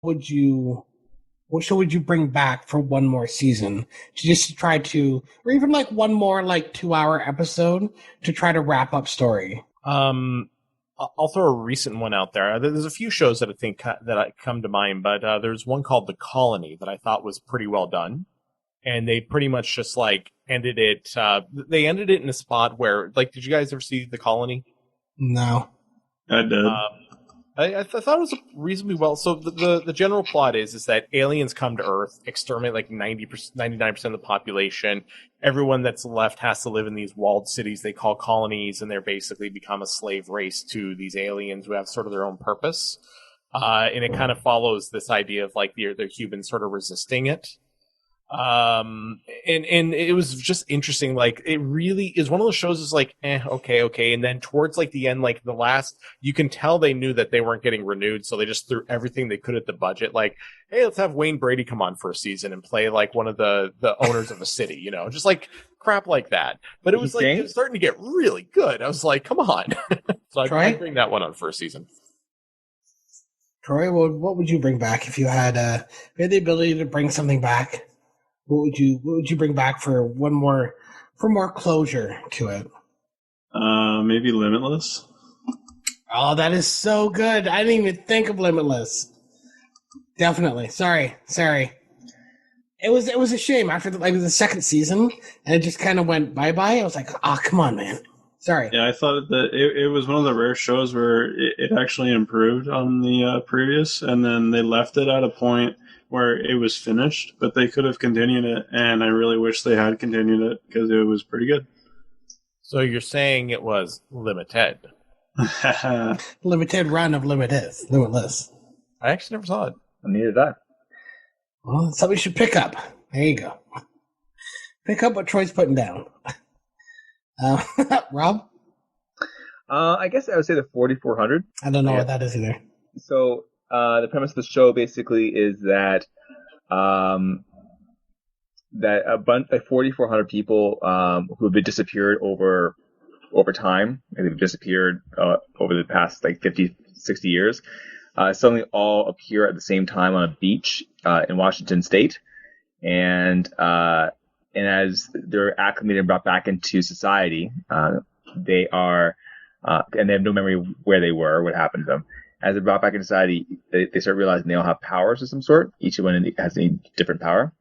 would you what show would you bring back for one more season to just try to, or even like one more like 2 hour episode to try to wrap up story? I'll throw a recent one out there. There's a few shows that I think that come to mind, but there's one called The Colony that I thought was pretty well done, and they pretty much just like ended it. They ended it in a spot where, like, did you guys ever see The Colony? No. I did. I thought it was reasonably well. So the general plot is that aliens come to Earth, exterminate like 90%, 99% of the population. Everyone that's left has to live in these walled cities they call colonies, and they're basically become a slave race to these aliens who have sort of their own purpose. And it kind of follows this idea of like the humans sort of resisting it. And it was just interesting. Like, it really is one of those shows is like, okay. And then towards like the end, like the last, you can tell they knew that they weren't getting renewed. So they just threw everything they could at the budget. Like, hey, let's have Wayne Brady come on for a season and play like one of the owners of a city, just like crap like that. But it was like, it was starting to get really good. I was like, come on. So I'd bring that one on for a season. Troy, what would you bring back if you had the ability to bring something back? What would you bring back for more closure to it? Maybe Limitless. Oh, that is so good. I didn't even think of Limitless. Definitely. Sorry. It was a shame after the second season, and it just kind of went bye-bye. I was like, oh, come on, man. Sorry. Yeah, I thought that it was one of the rare shows where it actually improved on the previous, and then they left it at a point where it was finished, but they could have continued it, and I really wish they had continued it because it was pretty good. So you're saying it was limited? Limited run of Limitless. I actually never saw it. Neither did I. Well, somebody should pick up. There you go. Pick up what Troy's putting down. Rob? I guess I would say the 4400. I don't know what that is either. So the premise of the show basically is that that a bunch like 4,400 people who have been disappeared over time, and they've disappeared over the past like 50, 60 years, suddenly all appear at the same time on a beach in Washington State, and as they're acclimated and brought back into society, they are and they have no memory of where they were or what happened to them. As they're brought back into society, they start realizing they all have powers of some sort. Each one has a different power.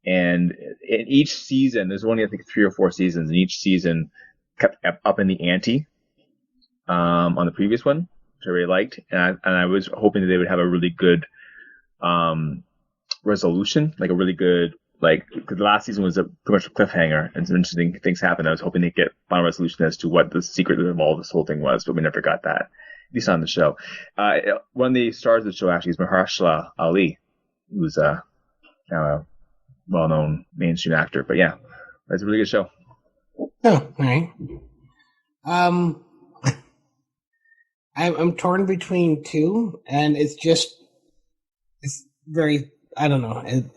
And in each season, there's only, I think, 3 or 4 seasons, and each season kept up in the ante on the previous one, which I really liked. And I was hoping that they would have a really good resolution, like a really good, because the last season was pretty much a cliffhanger, and some interesting things happened. I was hoping they'd get final resolution as to what the secret of all this whole thing was, but we never got that. At least on the show. One of the stars of the show actually is Mahershala Ali, who's now a well-known mainstream actor. But yeah, it's a really good show. Oh, all right. I'm torn between two, and it's very, I don't know, it's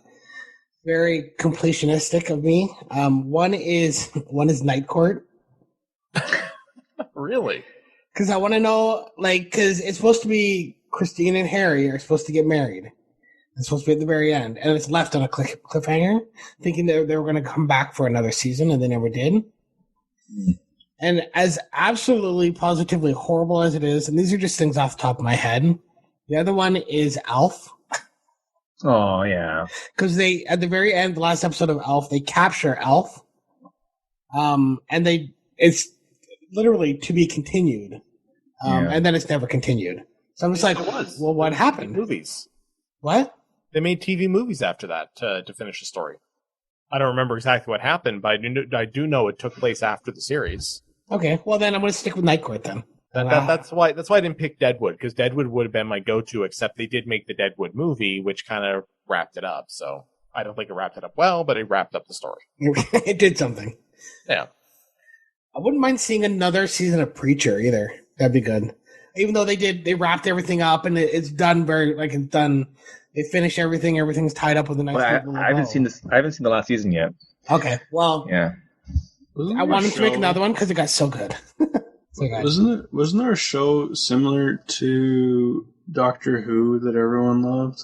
very completionistic of me. One is Night Court. Really? Because I want to know, because it's supposed to be Christine and Harry are supposed to get married. It's supposed to be at the very end. And it's left on a cliffhanger, thinking they were going to come back for another season, and they never did. And as absolutely, positively horrible as it is, and these are just things off the top of my head, the other one is Alf. Oh, yeah. Because they, at the very end, the last episode of Alf, they capture Alf. And it's literally to be continued. And then it's never continued. So I'm just like, well, what happened? Movies. What? They made TV movies after that to finish the story. I don't remember exactly what happened, but I do know it took place after the series. Okay, well then I'm going to stick with Night Court then. That's why I didn't pick Deadwood, because Deadwood would have been my go-to, except they did make the Deadwood movie, which kind of wrapped it up. So I don't think it wrapped it up well, but it wrapped up the story. It did something. Yeah. I wouldn't mind seeing another season of Preacher either. That'd be good. Even though they wrapped everything up and it's done it's done. They finished everything. Everything's tied up with a nice. Well, I haven't seen this. I haven't seen the last season yet. Okay, well, yeah. I wanted to make another one because it got so good. Wasn't there a show similar to Doctor Who that everyone loved?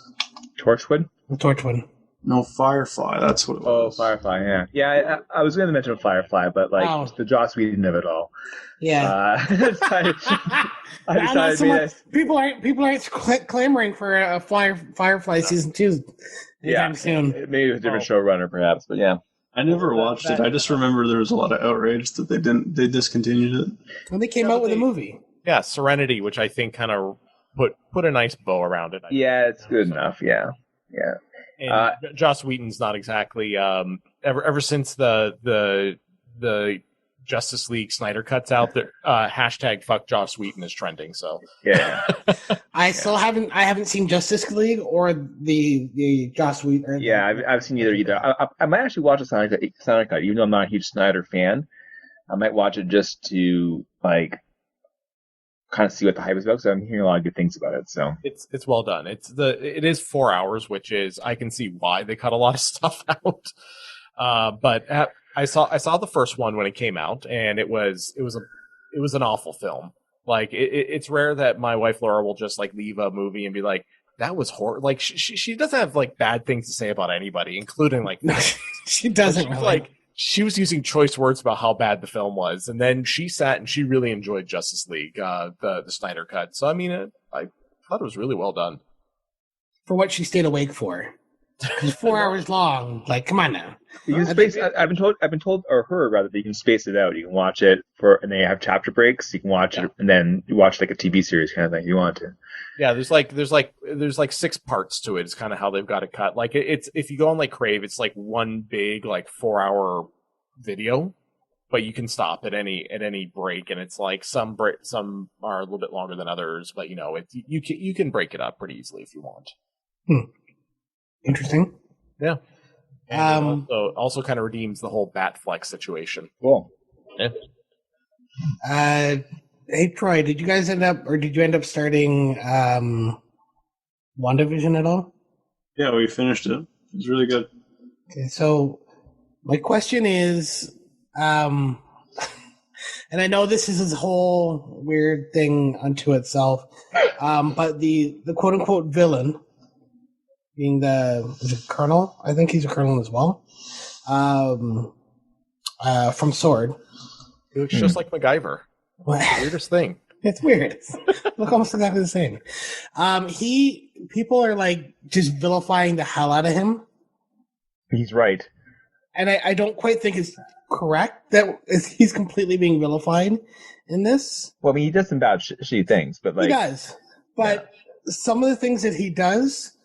Torchwood? The Torchwood. No, Firefly. That's what it Oh, was. Firefly, yeah. Yeah, I was going to mention Firefly, but the Joss Whedon of it all. Yeah. I decided people aren't clamoring for a Firefly season 2 anytime soon. Maybe it was a different showrunner, perhaps, but yeah. I never watched it. I just remember there was a lot of outrage that they discontinued it. When they came out with a movie. Yeah, Serenity, which I think kind of put a nice bow around it. Yeah, it's good enough. Yeah. And Joss Whedon's not exactly ever since the Justice League Snyder cuts out there. Hashtag fuck Joss Whedon is trending. So yeah, I haven't seen Justice League or the Joss Whedon. Yeah, I've seen either. I might actually watch a Snyder cut, even though I'm not a huge Snyder fan. I might watch it just to kind of see what the hype is about, because I'm hearing a lot of good things about it. So it's well done. It is 4 hours, which is I can see why they cut a lot of stuff out. But I saw the first one when it came out, and it was an awful film. Like it's rare that my wife Laura will just like leave a movie and be like, that was horrible. Like she doesn't have like bad things to say about anybody, including like she doesn't really. Like she was using choice words about how bad the film was, and then she sat and she really enjoyed Justice League, the Snyder cut. So I mean, I thought it was really well done for what she stayed awake for. It's 4 hours long. Like, come on now. You can space. I've been told, or heard rather, that you can space it out. You can watch it and they have chapter breaks. You can watch it and then you watch like a TV series kind of thing if you want to. Yeah, there's like 6 parts to it. It's kind of how they've got it cut. Like it's if you go on like Crave, it's like one big like 4 hour video, but you can stop at any break, and it's like some are a little bit longer than others, but you can break it up pretty easily if you want. Interesting. Yeah. And also kind of redeems the whole Batfleck situation. Cool. Yeah. Hey Troy, did you end up starting WandaVision at all? Yeah, we finished it. It was really good. Okay, so my question is, and I know this is his whole weird thing unto itself, but the quote unquote villain, being is it Colonel? I think he's a Colonel as well. From Sword. He looks just like MacGyver. Weirdest thing. It's weird. Look almost exactly the same. People are like just vilifying the hell out of him. He's right. And I don't quite think it's correct that he's completely being vilified in this. Well, I mean, he does some bad shitty things, but like... He does. But some of the things that he does,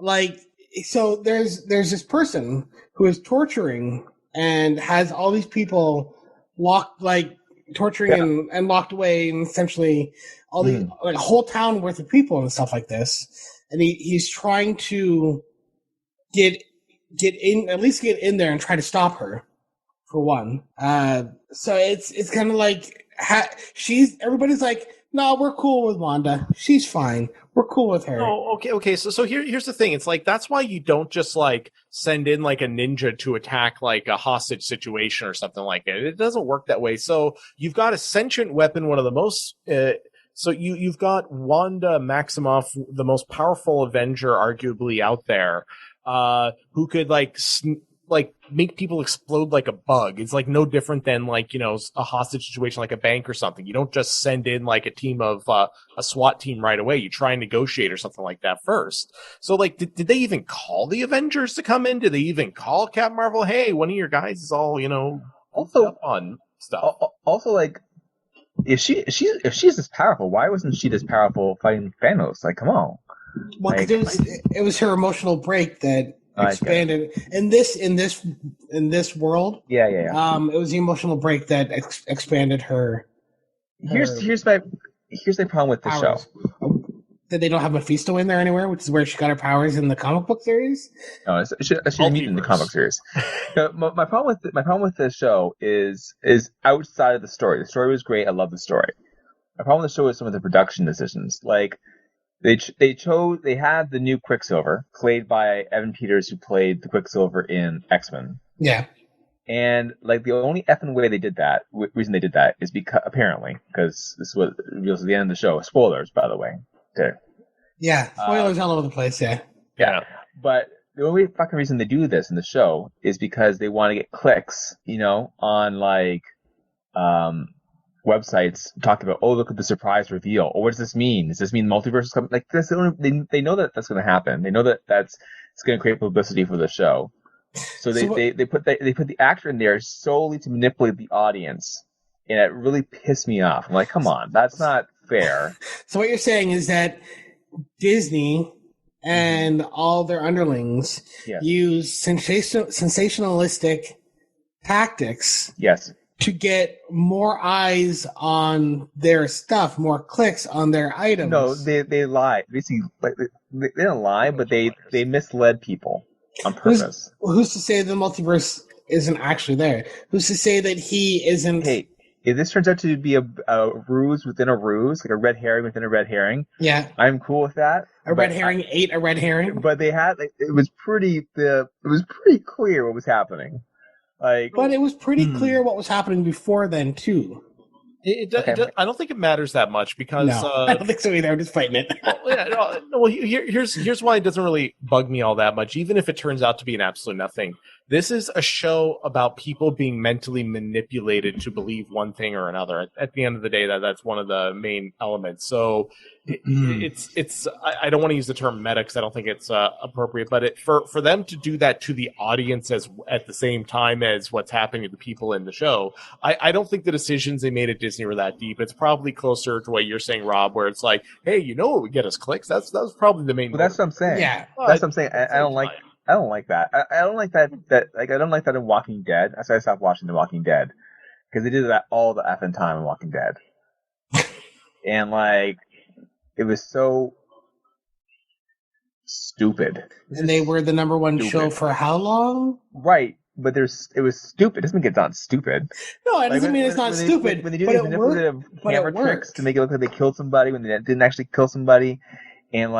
like, so there's this person who is torturing and has all these people locked, like, torturing and locked away, and essentially all the like a whole town worth of people and stuff like this. And he's trying to get in there and try to stop her, for one. So it's kind of like everybody's like, no, we're cool with Wanda. She's fine. We're cool with her. Oh, okay. So here's the thing. It's like, that's why you don't just like send in like a ninja to attack like a hostage situation or something like that. It doesn't work that way. So you've got a sentient weapon, one of the most, so you've got Wanda Maximoff, the most powerful Avenger arguably out there, who could like make people explode like a bug. It's like no different than like, a hostage situation like a bank or something. You don't just send in like a team of a SWAT team right away. You try and negotiate or something like that first. So like, did they even call the Avengers to come in? Did they even call Captain Marvel? Hey, one of your guys is all, also up on stuff. Also, like, if she's this powerful, why wasn't she this powerful fighting Thanos? Like, come on. Well, like, it was her emotional break that expanded in this world. Yeah. It was the emotional break that expanded her. Here's my problem with the show. That they don't have Mephisto in there anywhere, which is where she got her powers in the comic book series. No, she didn't meet in the comic book series. My problem with this show is outside of the story. The story was great. I love the story. My problem with the show is some of the production decisions. Like, They had the new Quicksilver, played by Evan Peters, who played the Quicksilver in X-Men. Yeah. And, like, the only effing way reason they did that is because this was reveals at the end of the show. Spoilers, by the way, to Yeah, spoilers all over the place. Yeah. Yeah. But the only fucking reason they do this in the show is because they want to get clicks, on like websites talking about, oh, look at the surprise reveal. Or what does this mean? Does this mean multiverse is coming? Like, that's the only, they know that that's going to happen. They know that it's going to create publicity for the show. So they put the actor in there solely to manipulate the audience, and it really pissed me off. I'm like, come on, that's not fair. So what you're saying is that Disney and all their underlings use sensationalistic tactics to get more eyes on their stuff, more clicks on their items. No, they lie. Basically, like, they didn't lie, but they misled people on purpose. Who's to say the multiverse isn't actually there? Who's to say that he isn't... Hey, if this turns out to be a ruse within a ruse, like a red herring within a red herring, I'm cool with that. A red herring ate a red herring. But they had it was pretty clear what was happening. But it was pretty clear what was happening before then too. I don't think it matters that much because I don't think so either. I'm just fighting it. Here's why it doesn't really bug me all that much, even if it turns out to be an absolute nothing. This is a show about people being mentally manipulated to believe one thing or another. At the end of the day, that's one of the main elements. So it's I don't want to use the term meta because I don't think it's appropriate, but for them to do that to the audience at the same time as what's happening to the people in the show, I don't think the decisions they made at Disney were that deep. It's probably closer to what you're saying, Rob, where it's like, hey, what would get us clicks? That was probably the main. Well, that's what I'm saying. Yeah, that's what I'm saying. I don't like. I don't like that. I don't like that. I don't like that in Walking Dead. That's why I stopped watching The Walking Dead, because they did that all the effing time in Walking Dead, and it was so stupid. And they were the number one show for how long? Right, but it was stupid. It doesn't mean it's not stupid. No, it doesn't mean it's not stupid. When they do these manipulative camera tricks to make it look like they killed somebody when they didn't actually kill somebody. And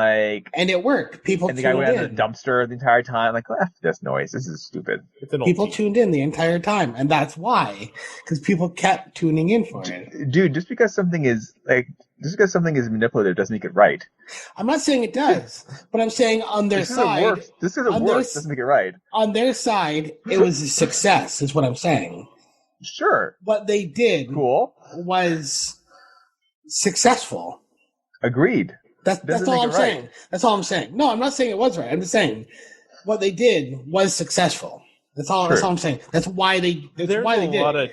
it worked. People and the guy went out of the dumpster the entire time. Like, F this noise. This is stupid. People tuned in the entire time, and that's why, because people kept tuning in for it. Dude, just because something is manipulative doesn't make it right. I'm not saying it does, but I'm saying on their side, just because it works doesn't make it right. On their side, it was a success. Is what I'm saying. Sure. What they did was successful. Agreed. That's all I'm saying. That's all I'm saying. No, I'm not saying it was right. I'm just saying what they did was successful. That's all I'm saying. That's why they did it.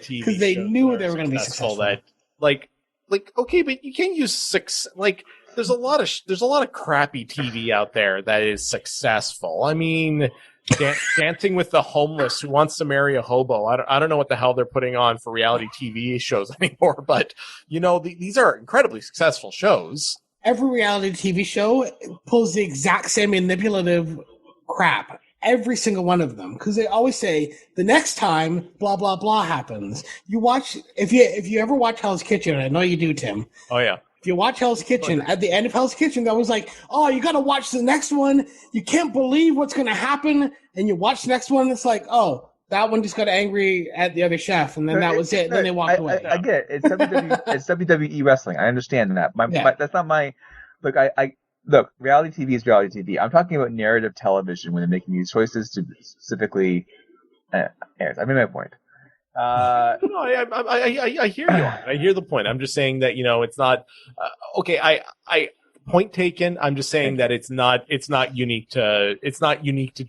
Because they knew they were going to be successful. Okay, but you can't use there's a lot of crappy TV out there that is successful. I mean, Dancing with the Homeless, Who Wants to Marry a Hobo. I don't know what the hell they're putting on for reality TV shows anymore, but these are incredibly successful shows. Every reality TV show pulls the exact same manipulative crap. Every single one of them. Because they always say, the next time, blah, blah, blah happens. You watch, if you ever watch Hell's Kitchen, I know you do, Tim. Oh, yeah. If you watch Hell's Kitchen, at the end of Hell's Kitchen, that was like, oh, you got to watch the next one. You can't believe what's going to happen. And you watch the next one, it's like, oh, that one just got angry at the other chef, and then that was it. Then they walked away. I get it. It's WWE wrestling. I understand that. That's not my look. Look. Reality TV is reality TV. I'm talking about narrative television when they're making these choices to specifically. I made my point. I hear you. I hear the point. I'm just saying that it's not okay. I point taken. I'm just saying that it's not unique to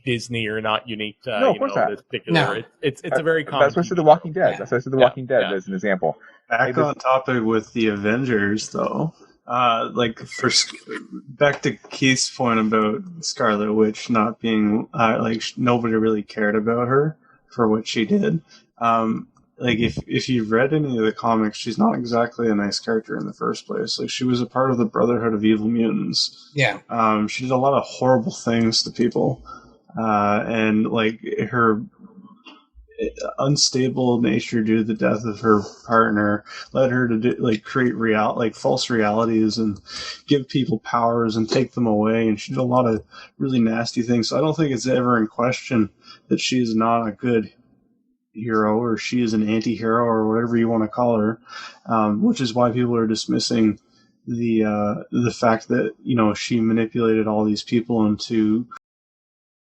Disney or not unique to of course not. This particular. No. It's a very common. That's why I said The Walking Dead. That's why I said The Walking Dead as an example. Back on topic with the Avengers though. Back to Keith's point about Scarlet Witch not being nobody really cared about her for what she did. If you've read any of the comics, she's not exactly a nice character in the first place. She was a part of the Brotherhood of Evil Mutants. Yeah. She did a lot of horrible things to people, and her unstable nature due to the death of her partner led her to create false realities and give people powers and take them away. And she did a lot of really nasty things. So I don't think it's ever in question that she is not a good hero, or she is an anti-hero, or whatever you want to call her, which is why people are dismissing the fact that she manipulated all these people into